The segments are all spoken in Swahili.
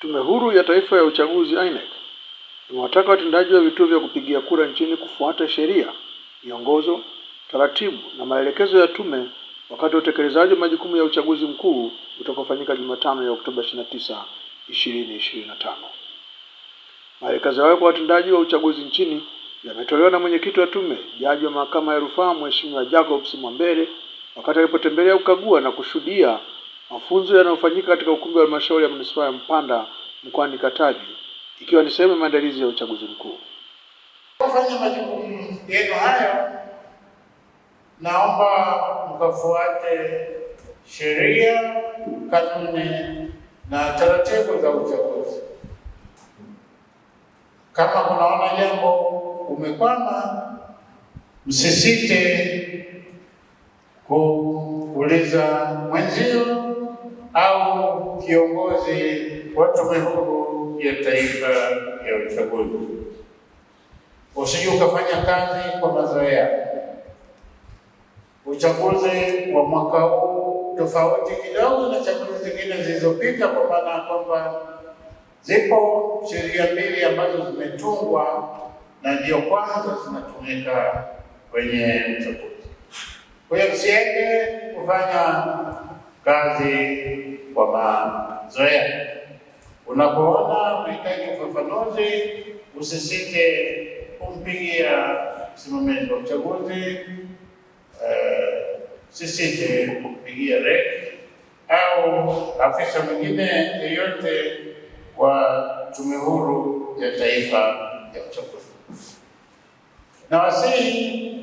Tume Huru ya Taifa ya Uchaguzi INEC imewataka watendaji wa vituo vya kupigia kura nchini kufuata sheria, miongozo, taratibu na maelekezo ya tume wakati wa utekelezaji wa majukumu ya uchaguzi mkuu utakaofanyika Jumatano ya Oktoba 29, 2025. Maelekezo hayo kwa watendaji wa uchaguzi nchini yametolewa na mwenyekiti wa tume, Jaji wa Mahakama ya Rufaa Mheshimiwa Jacobs Mwambele wakati alipotembelea kukagua na kushuhudia mafunzo yanayofanyika katika ukumbi wa halmashauri ya manispaa ya Mpanda mkoani Katavi, ikiwa ni sehemu ya maandalizi ya uchaguzi mkuu. Kufanya majukumu yenu hayo, naomba mkafuate sheria, kanuni na taratibu za uchaguzi. Kama kunaona jambo umekwama, msisite kuuliza mwenzio au kiongozi wa Tume Huru ya Taifa ya Uchaguzi. Usije ukafanya kazi kwa mazoea. Uchaguzi wa mwaka huu tofauti kidogo na chaguzi zingine zilizopita, kwa maana ya kwamba zipo sheria mbili ambazo zimetungwa na ndio kwanza zinatumika kwenye uchaguzi. Kwa hiyo msiende kufanya kazi kwa mazoea. Unapoona unahitaji ufafanuzi, usisite kumpigia msimamizi wa uchaguzi, usisite kumpigia REC au afisa mwingine yeyote wa Tume Huru ya Taifa ya Uchaguzi. Na wasihi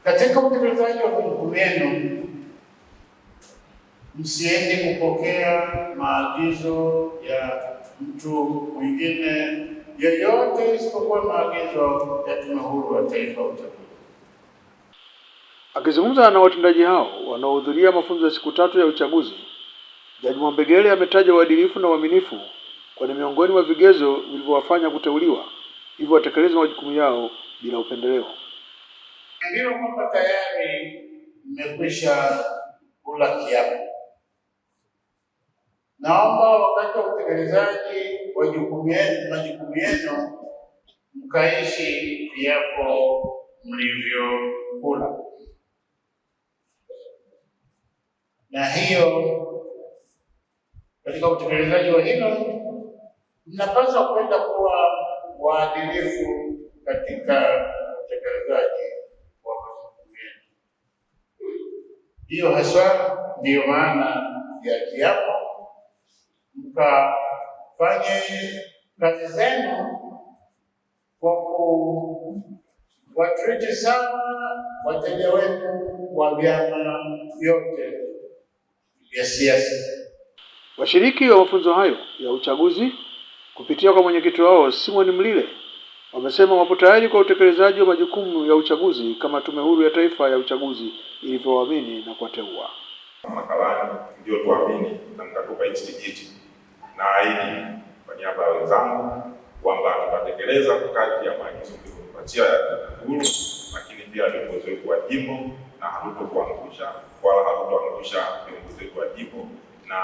katika utekelezaji wa majukumu yenu, msiende kupokea maagizo ya mtu mwingine yeyote isipokuwa maagizo ya Tume Huru ya Taifa ya Uchaguzi. Akizungumza na watendaji hao wanaohudhuria mafunzo ya siku 3 ya uchaguzi, Jaji Mwambele ametaja uadilifu na uaminifu kwani miongoni mwa vigezo vilivyowafanya kuteuliwa, hivyo watekeleze majukumu yao bila upendeleo. Ndio kwamba tayari mmekwisha kula kiapo. Naomba wakati wa utekelezaji wa majukumu yenu mkaishi viapo mlivyokula, na hiyo katika utekelezaji wa hilo mnapaswa kwenda kuwa waadilifu katika utekelezaji wa majukumu yenu. Hiyo haswa ndiyo maana ya kiapo, mkafanye kazi zenu kwa kuwatriti sawa wateja wenu wa vyama vyote vya siasa. Washiriki wa mafunzo hayo ya uchaguzi kupitia kwa mwenyekiti wao Simon Mlile wamesema wapo tayari kwa utekelezaji wa majukumu ya uchaguzi kama Tume Huru ya Taifa ya Uchaguzi ilivyowaamini na kuwateua. Makalani ndio tuamini na mkatupa hichi kijiti, na ahidi kwa niaba ya wenzangu kwamba tutatekeleza kadri ya maagizo mliotupatia ya Tume Huru, lakini pia viongozi wetu wa jimbo, na hatutokuangusha wala hatutoangusha viongozi wetu wa jimbo. Na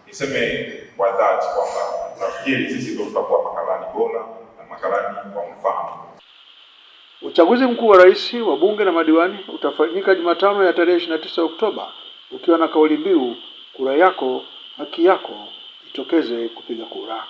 niseme kwa dhati kwamba nafikiri sisi ndio tutakuwa makalani bora na makalani kwa mfano. Uchaguzi mkuu wa rais, wa bunge na madiwani utafanyika Jumatano ya tarehe 29 Oktoba ukiwa na kauli mbiu kura yako haki yako, jitokeze kupiga kura.